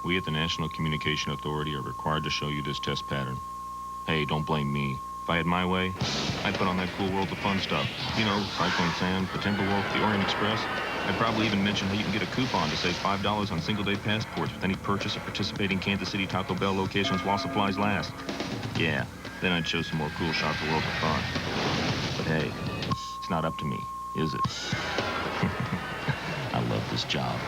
We at the National Communication Authority are required to show you this test pattern. Hey, don't blame me. If I had my way, I'd put on that cool World of Fun stuff. You know, Cyclone Sand, the Timberwolf, the Orient Express. I'd probably even mention how you can get a coupon to save $5 on single-day passports with any purchase at participating Kansas City Taco Bell locations while supplies last. Yeah, then I'd show some more cool shots of World of Fun. But hey, it's not up to me, is it? I love this job.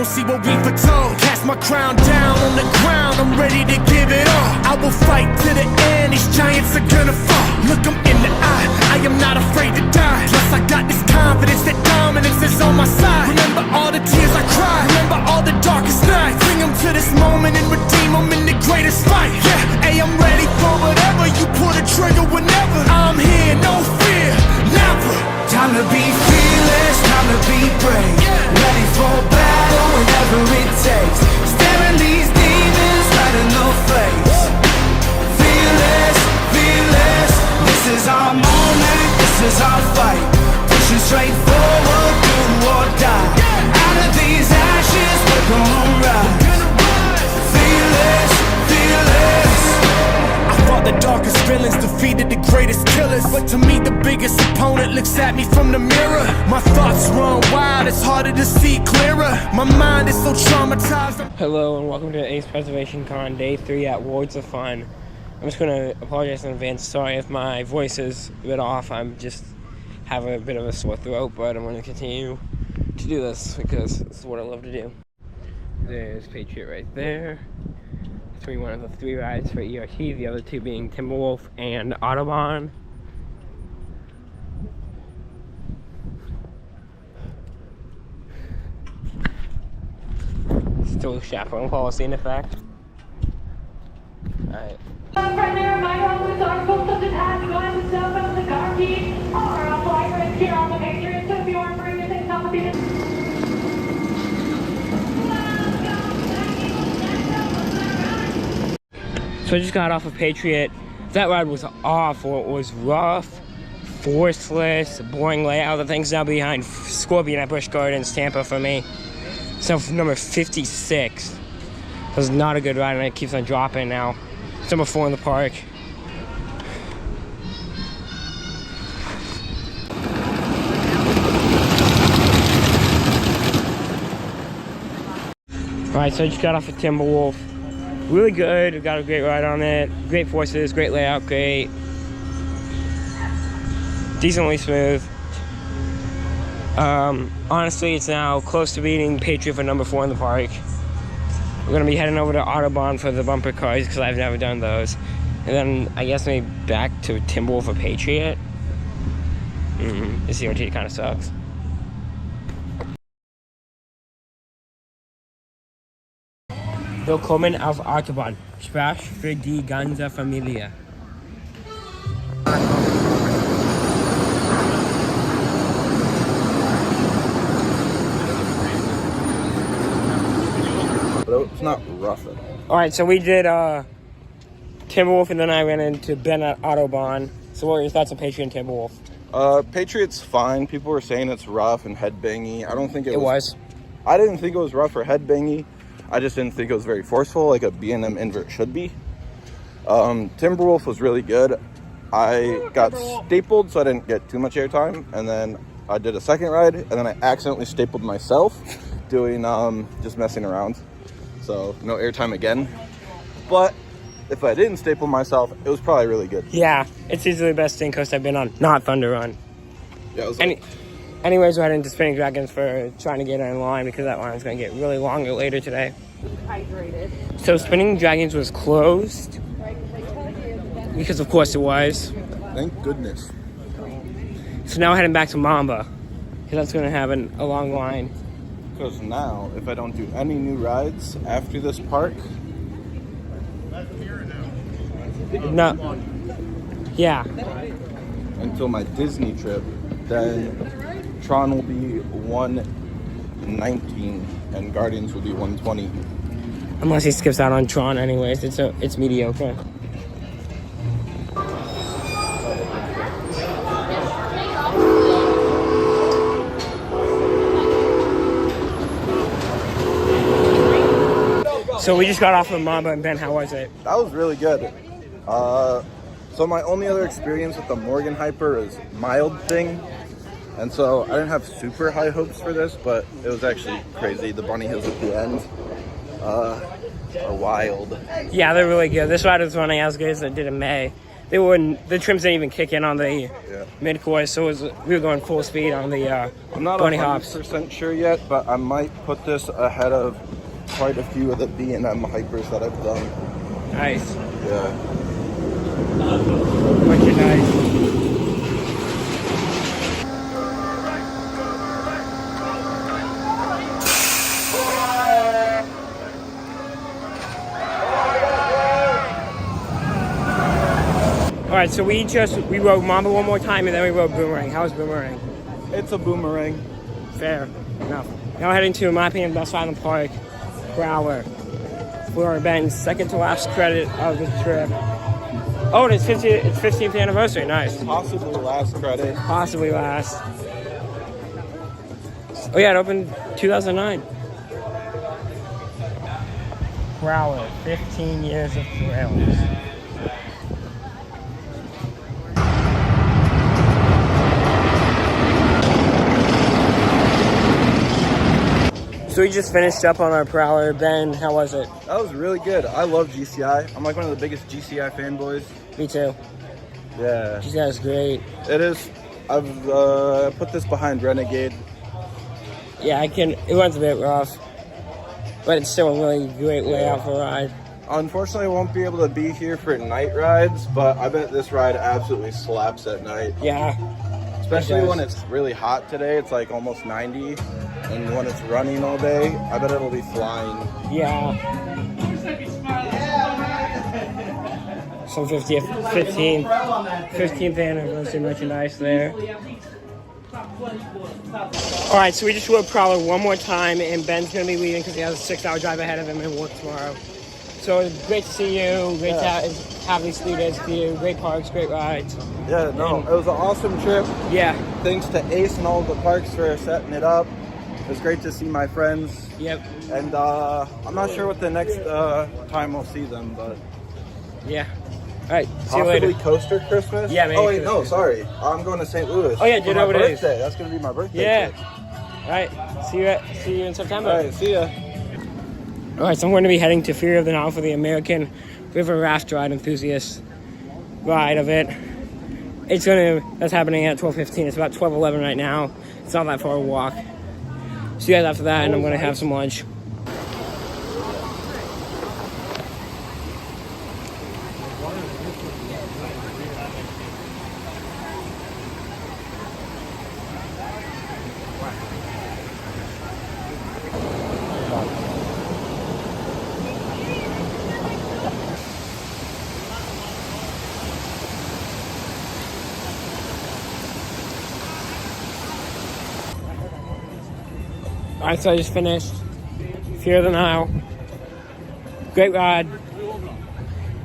See what we foretold. Cast my crown down on the ground, I'm ready to give it all. I will fight to the end, these giants are gonna fall. Look them in the eye, I am not afraid to die. Plus I got this confidence that dominance is on my side. Remember all the tears I cried, remember all the darkest nights. Bring them to this moment and redeem them in the greatest fight. Yeah, hey, I'm ready for whatever, you pull the trigger whenever. I'm here, no fear, never. Time to be fearless, time to be brave. Ready for battle whenever it takes. Staring these demons right in the face. Fearless, fearless. This is our moment, this is our fight. Pushing straight forward, do or die. Out of these ashes, we're gonna rise. Fearless, fearless. I fought the darkest villains, defeated the greatest killers. But to me the biggest opponent looks at me from the mirror. My thoughts run wild, it's harder to see clearer. My mind is so traumatized. Hello and welcome to Ace Preservation Con Day 3 at Worlds of Fun. I'm just going to apologize in advance. Sorry if my voice is a bit off. I'm just have a bit of a sore throat, but I'm going to continue to do this because this is what I love to do. There's Patriot right there. One of the 3 rides for ERT, the other 2 being Timberwolf and Autobahn. Still chaperone policy in effect. Alright. Friendly reminder, with articles such as hats, glasses, cell phones, and car keys are on flagrant here on the Patriots. So if you aren't bringing things up with you. So I just got off of Patriot. That ride was awful. It was rough, forceless, boring layout. The thing's now behind Scorpion at Busch Gardens, Tampa for me. So number 56. It was not a good ride and it keeps on dropping now. It's number 4 in the park. Alright, so I just got off of Timberwolf. Really good, we got a great ride on it. Great forces, great layout, great. Decently smooth. Honestly, it's now close to beating Patriot for number 4 in the park. We're gonna be heading over to Autobahn for the bumper cars because I've never done those. And then I guess maybe back to Timberwolf for Patriot. The CRT kind of sucks. Willkommen auf Autobahn. Spaß für die ganze Familie. But it's not rough at all. Alright, so we did Timberwolf and then I ran into Ben at Autobahn. So what are your thoughts on Patriot and Timberwolf? Patriot's fine. People were saying it's rough and headbangy. I don't think it was. I didn't think it was rough or headbangy. I just didn't think it was very forceful, like a B&M invert should be. Timberwolf was really good. I got stapled, so I didn't get too much airtime. And then I did a second ride, and then I accidentally stapled myself doing just messing around. So no airtime again. But if I didn't staple myself, it was probably really good. Yeah, it's easily the best stink coast I've been on. Not Thunder Run. Yeah, it was Anyways, we're heading to Spinning Dragons for trying to get in line because that line's going to get really longer later today. Hydrated. So Spinning Dragons was closed because of course it was. Thank goodness. So now we're heading back to Mamba. because that's going to have a long line. Because now, if I don't do any new rides after this park, No. Yeah. until my Disney trip, then Tron will be 119 and Guardians will be 120. Unless he skips out on Tron anyways. It's mediocre. So we just got off of Mamba, and Ben, how was it? That was really good. So my only other experience with the Morgan Hyper is mild thing. And so I didn't have super high hopes for this, but it was actually crazy. The bunny hills at the end are wild. Yeah, they're really good. This ride was running as good as it did in May. The trims didn't even kick in on the mid-course, so we were going full speed on the I'm not bunny hops. 100% sure yet, but I might put this ahead of quite a few of the B&M Hypers that I've done. Nice. Yeah. Wicked nice. Alright, so we rode Mamba one more time and then we rode Boomerang. How was Boomerang? It's a boomerang. Fair enough. Now heading to, in my opinion, the best ride in the park, Prowler. For Ben's second to last credit of the trip. Oh, and it's 15th anniversary. Nice. Possibly last credit. Possibly last. Oh yeah, it opened 2009. Prowler, 15 years of thrills. So we just finished up on our Prowler. Ben, how was it? That was really good. I love GCI. I'm like one of the biggest GCI fanboys. Me too. Yeah. GCI is great. It is. I've put this behind Renegade. Yeah, it runs a bit rough, but it's still a really great layout for a ride. Unfortunately, I won't be able to be here for night rides, but I bet this ride absolutely slaps at night. Yeah. Especially when it's really hot today. It's like almost 90. And when it's running all day, I bet it'll be flying. Yeah. Some 15th anniversary merchandise there. Alright, so we just rode Prowler one more time, and Ben's going to be leaving because he has a 6-hour drive ahead of him and work tomorrow. So it's great to see you. Great to have these 3 days with you. Great parks, great rides. Yeah, no, it was an awesome trip. Yeah. Thanks to Ace and all the parks for setting it up. It was great to see my friends. Yep. And I'm not sure what the next time we'll see them, but yeah. All right. See you later. Possibly Coaster Christmas. Yeah, maybe. Oh wait, no, sorry. I'm going to St. Louis. Oh yeah, for my days. birthday. That's gonna be my birthday. Yeah. trip. All right. See you in September. All right. See ya. All right. So I'm going to be heading to Fear of the Nile for the American River Raft Ride enthusiast ride of it. That's happening at 12:15. It's about 12:11 right now. It's not that far a walk. See you guys after that, and I'm going to have some lunch. Alright, so I just finished Fear of the Nile. Great ride.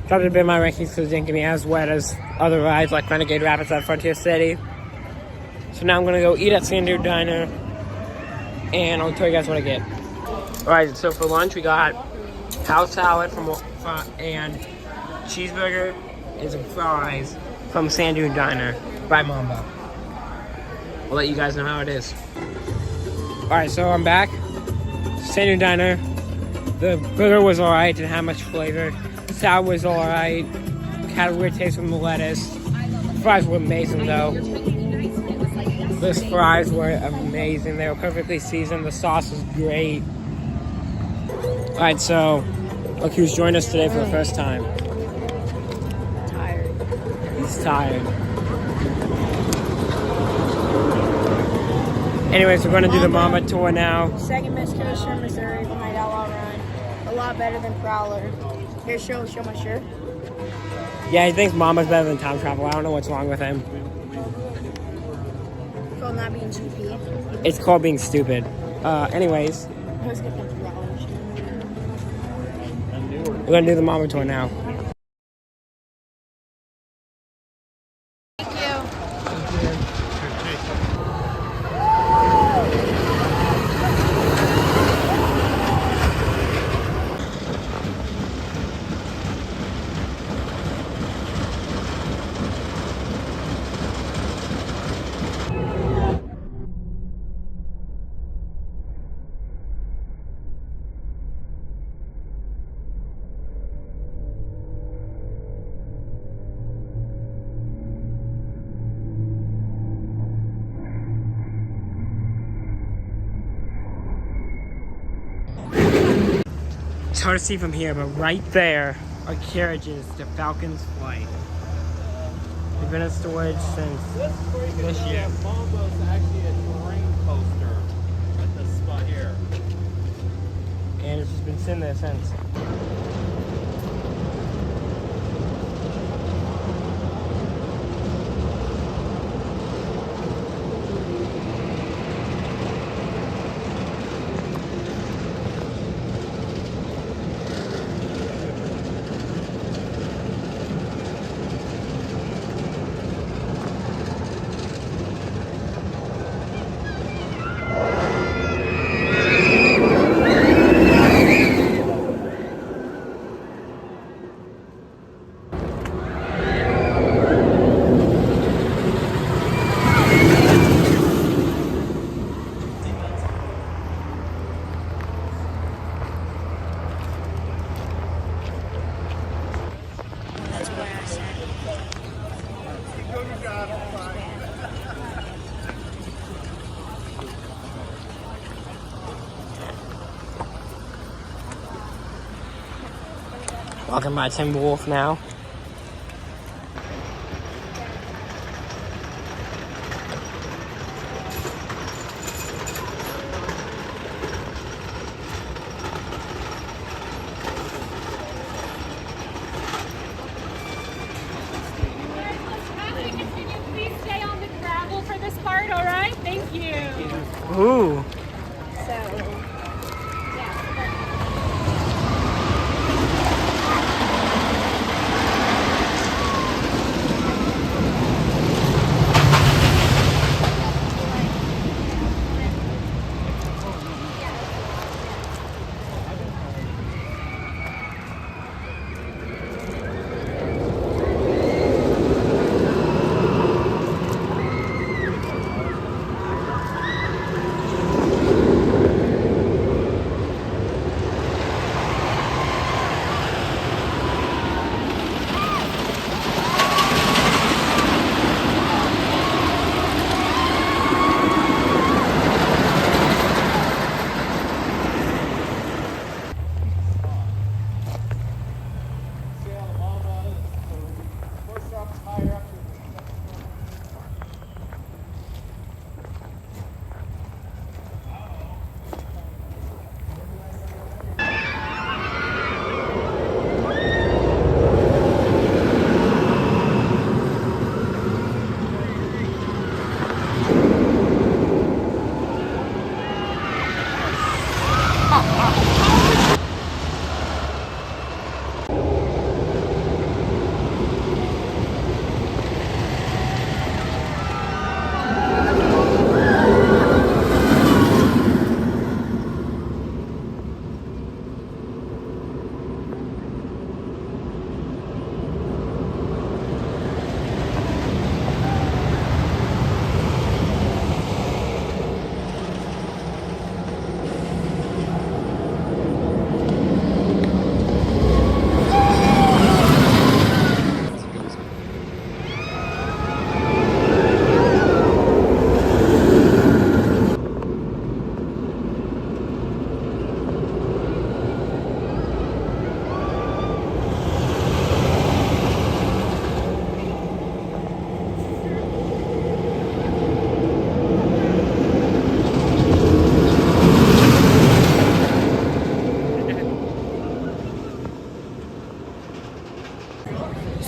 Probably been my rankings because it didn't get me as wet as other rides like Renegade Rapids at Frontier City. So now I'm going to go eat at Sandu Diner, and I'll tell you guys what I get. Alright, so for lunch we got house salad and cheeseburger and some fries from Sandu Diner by Mamba. I'll let you guys know how it is. Alright, so I'm back. Sandu Diner. The burger was alright, didn't have much flavor. The salad was alright. Had a weird taste from the lettuce. The fries were amazing though. Those fries were amazing. They were perfectly seasoned. The sauce was great. Alright, so look who's joined us today for the first time. Tired. He's tired. Anyways, we're going to do the Mamba tour now. Second best coaster in Missouri behind Outlaw Run. A lot better than Prowler. Here, show my shirt. Yeah, he thinks Mamba's better than Time Travel. I don't know what's wrong with him. It's called not being GP. It's called being stupid. Anyways, Let's get the Prowler shirt. we're going to do the Mamba tour now. Thank you. It's hard to see from here, but right there are carriages to Falcon's Flight. They've been in storage since this year. Mamba's actually a terrain coaster at this spot here. And it's just been sitting there since. Walking by Timberwolf now. Please stay on the gravel for this part, all right? Thank you. Ooh.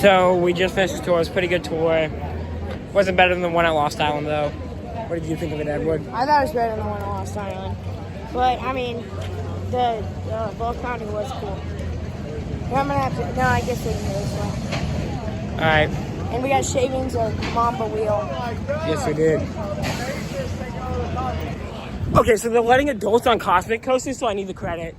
So we just finished the tour. It was a pretty good tour. Wasn't better than the one at Lost Island, though. What did you think of it, Edward? I thought it was better than the one on Lost Island. But, I mean, the volcano was cool. I'm gonna have to, no, I guess we can do this one. Alright. And we got shavings of Mamba wheel. Yes, we did. Okay, so they're letting adults on Cosmic Coaster, so I need the credit.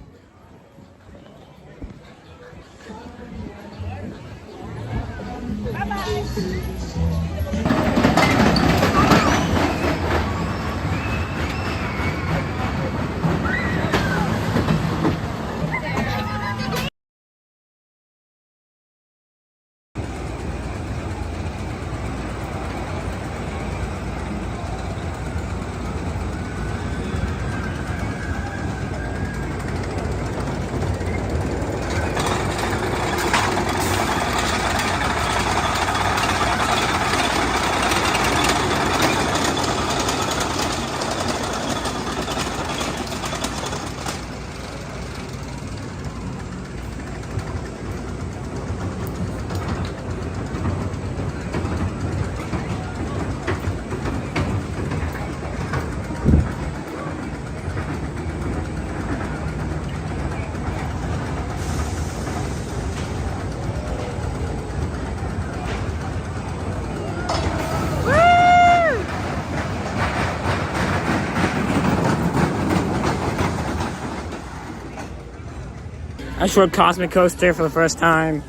I rode Cosmic Coaster for the first time.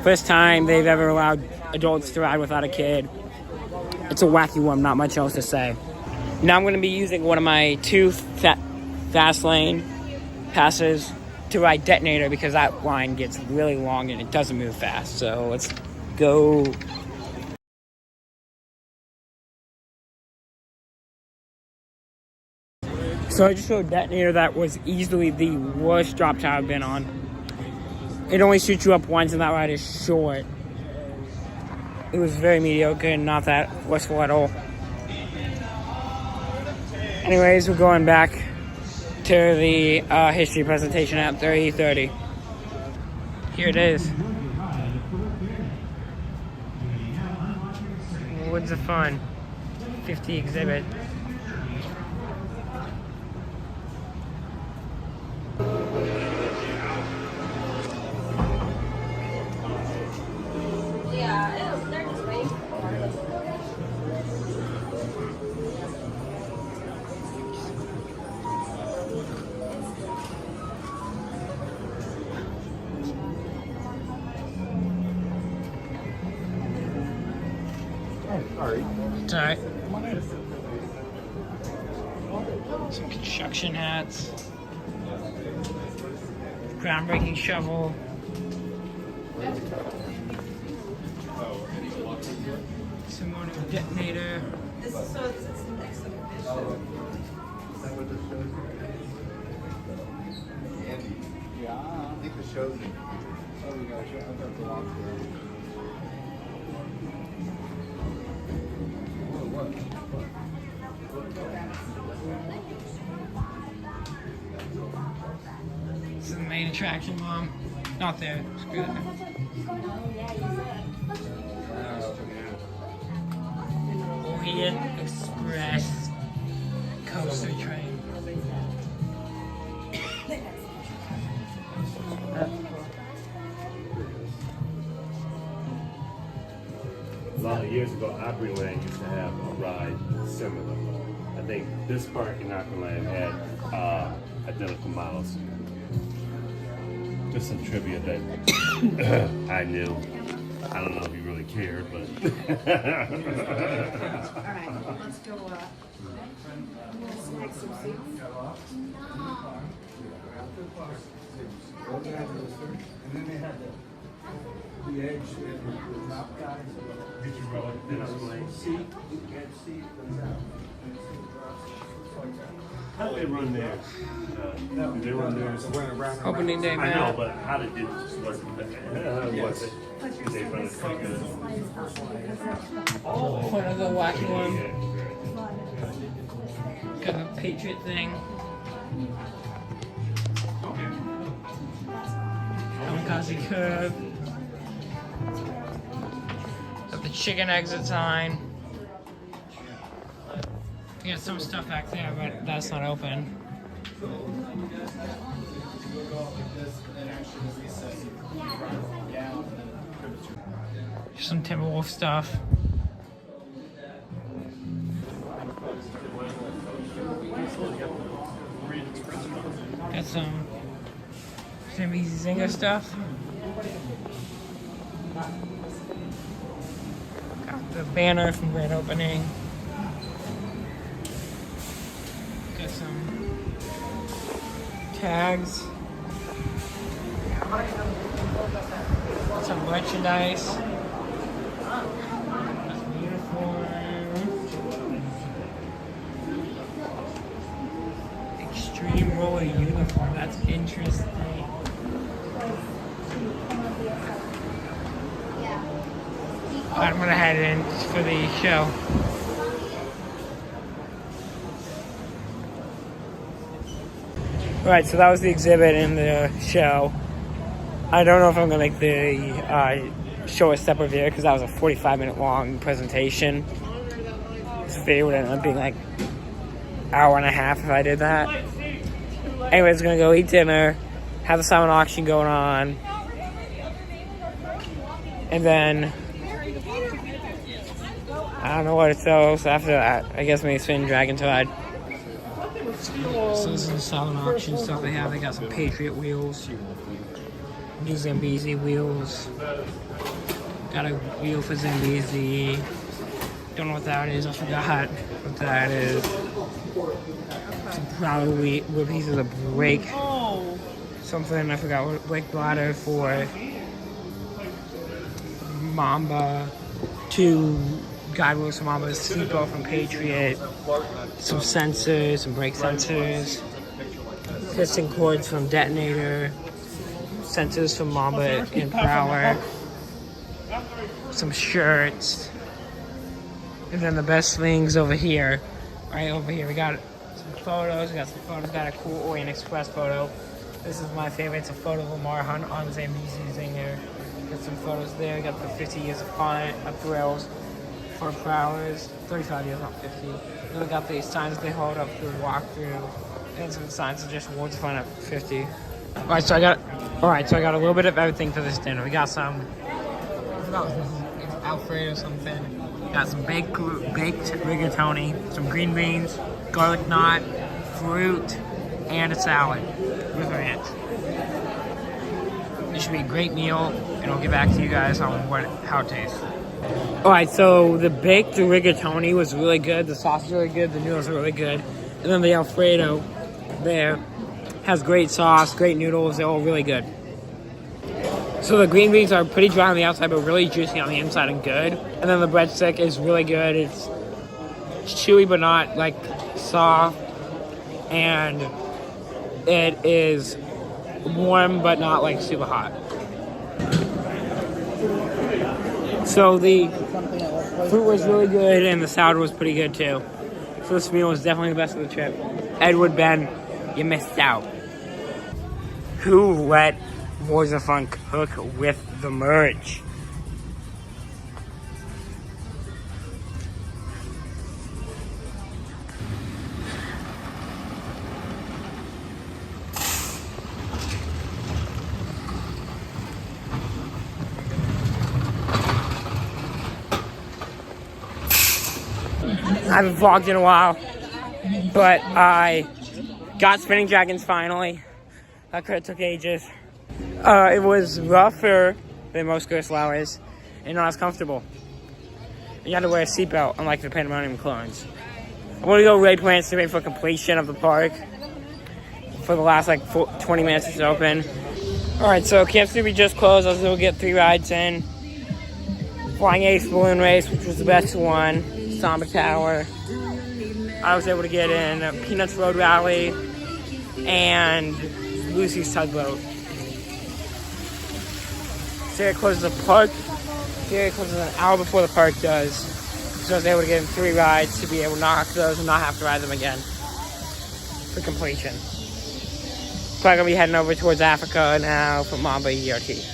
First time they've ever allowed adults to ride without a kid. It's a wacky one, not much else to say. Now I'm going to be using one of my 2 fast lane passes to ride Detonator because that line gets really long and it doesn't move fast. So let's go. So I just showed Detonator. That was easily the worst drop tower I've been on. It only shoots you up once and that ride is short. It was very mediocre and not that wasteful at all. Anyways, we're going back to the history presentation at 3:30. Here it is. Woods of Fun, 50 exhibit. It's alright. Some construction hats. Groundbreaking shovel. Some more new Detonator. Yeah, I think the show's in. Oh, we got to show. This is the main attraction, Mom. Not there. Screw that. Orient Express coaster train. A lot of years ago, Opryland used to have a ride similar. I think this park in Opryland had identical models. Just some trivia that I knew. I don't know if you really cared, but. All right, let's go. Snack some soup. And then they had the edge with the top guys. Did you roll it? Did I play? Seat, you can't see them out. How did they run theirs? Did they run theirs? Opening day, I man. know, but how did it was it? Did they run it pretty good? One of the wacky one. Got a Patriot thing. Kamikaze curve. the chicken exit sign. We got some stuff back there, but that's not open. Some Timberwolf stuff. Got some Easy Zinger stuff. Got the banner from Grand Opening. Got some tags. Some merchandise. Some uniform. Extreme roller uniform. That's interesting. I'm gonna head in for the show. Right, so that was the exhibit in the show. I don't know if I'm gonna make the show a separate video because that was a 45-minute long presentation. This video would end up being like an hour and a half if I did that. Anyways, gonna go eat dinner, have the silent auction going on, and then I don't know what it sells after that. I guess maybe spin Dragon Tide. So this is the silent auction stuff they have. They got some Patriot wheels, new Zambezi wheels. Got a wheel for Zambezi. Don't know what that is. I forgot what that is. Some Prowler wheel pieces of brake. Something I forgot what brake bladder for Mamba. Two guide wheels from Mamba, seatbelt from Patriot, some sensors, some brake sensors, piston cords from Detonator, sensors from Mamba and Prowler, some shirts, and then the best things over here. Right over here, we got some photos. Got a cool Orient Express photo. This is my favorite. It's a photo of Lamar Hunt on the Zambezi Zinger. Got some photos there. Got the 50 years of fun, of thrills. For Prowlers, 35 years, not 50. Then we got these signs they hold up through walkthrough, and some signs that just awards fun at 50. All right, so I got a little bit of everything for this dinner. We got some, I forgot what this is, it's Alfredo something. Got some baked rigatoni, some green beans, garlic knot, fruit, and a salad with ranch. This should be a great meal, and I'll get back to you guys on how it tastes. Alright, so the baked rigatoni was really good, the sauce is really good, the noodles are really good, and then the Alfredo there has great sauce, great noodles, they're all really good. So the green beans are pretty dry on the outside, but really juicy on the inside and good. And then the breadstick is really good, it's chewy but not like soft, and it is warm but not like super hot. So the fruit was really good and the salad was pretty good too. So this meal was definitely the best of the trip. Edward, Ben, you missed out. Who let Boys of Fun cook with the merch? I haven't vlogged in a while, but I got Spinning Dragons finally. That could have took ages. It was rougher than most Ghost Lowers and not as comfortable. You had to wear a seatbelt, unlike the Pandemonium clones. I'm going to go Ray Plants to wait for completion of the park for the last 20 minutes it's open. Alright, so Camp Snoopy just closed. I was able to get 3 rides in. Flying Ace Balloon Race, which was the best one. Samba Tower. I was able to get in Peanuts Road Rally and Lucy's Tugboat. Sarah closes the park. Sarah closes an hour before the park does. So I was able to get in 3 rides to be able to knock those and not have to ride them again for completion. Probably gonna be heading over towards Africa now for Mamba ERT.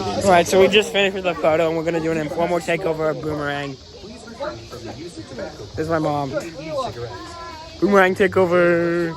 Alright, so we just finished with the photo and we're gonna do an informal takeover of Boomerang. This is my mom. Boomerang takeover.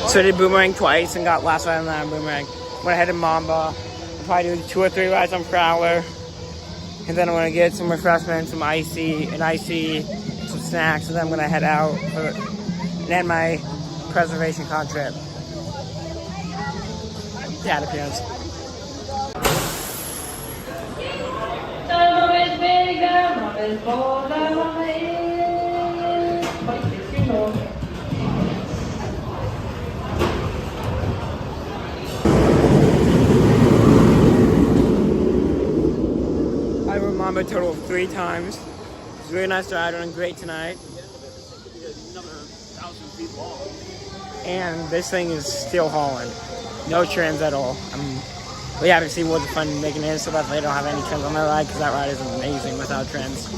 So I did Boomerang twice and got last ride on that Boomerang. Went ahead to Mamba. I'll probably do 2 or 3 rides on Prowler. And then I'm gonna get some refreshments, some icy, some snacks, and then I'm gonna head out and end my preservation con trip. Dad appearance. Mama is bigger, Mama is bolder, Mama is 26 years old. I rode Mamba a total of 3 times. It was really nice to ride on, great tonight. And this thing is still hauling. No trims at all. I'm really happy to see Woods of Fun making it so that they don't have any trims on their ride because that ride is amazing without trims.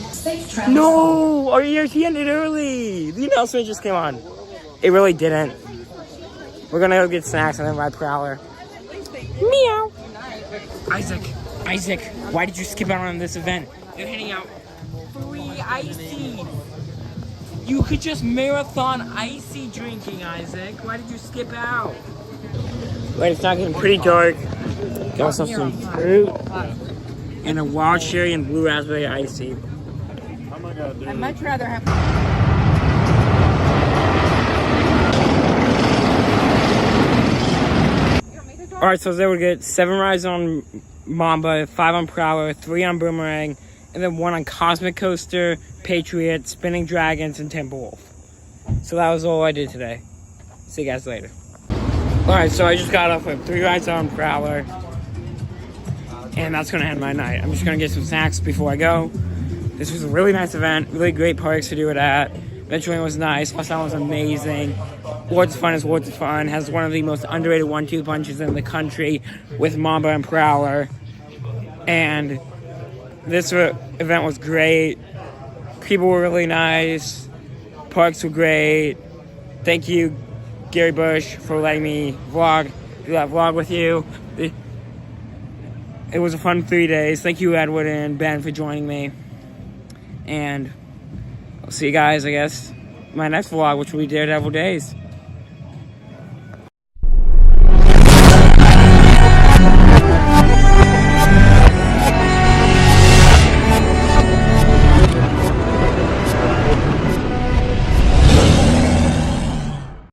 No! Our ERT ended early! The announcement just came on. It really didn't. We're gonna go get snacks and then ride Prowler. Meow! Izach, why did you skip out on this event? They're handing out free icy. You could just marathon icy drinking, Izach. Why did you skip out? Wait, it's not getting pretty dark. Got myself some fruit and a wild cherry and blue raspberry icy. I'd much rather have. Alright, so there we get 7 rides on Mamba, 5 on Prowler, 3 on Boomerang, and then 1 on Cosmic Coaster, Patriot, Spinning Dragons, and Timberwolf. So that was all I did today. See you guys later. Alright, so I just got off with 3 rides on Prowler, and that's gonna end my night. I'm just gonna get some snacks before I go. This was a really nice event, really great parks to do it at. Venturing was nice, Plus was amazing. Woods of Fun is Woods of Fun, has one of the most underrated 1-2 punches in the country with Mamba and Prowler. And this event was great. People were really nice. Parks were great. Thank you, Gary Bush, for letting me do that vlog with you. It was a fun 3 days. Thank you, Edward and Ben, for joining me. And I'll see you guys, I guess, in my next vlog, which will be Daredevil Days.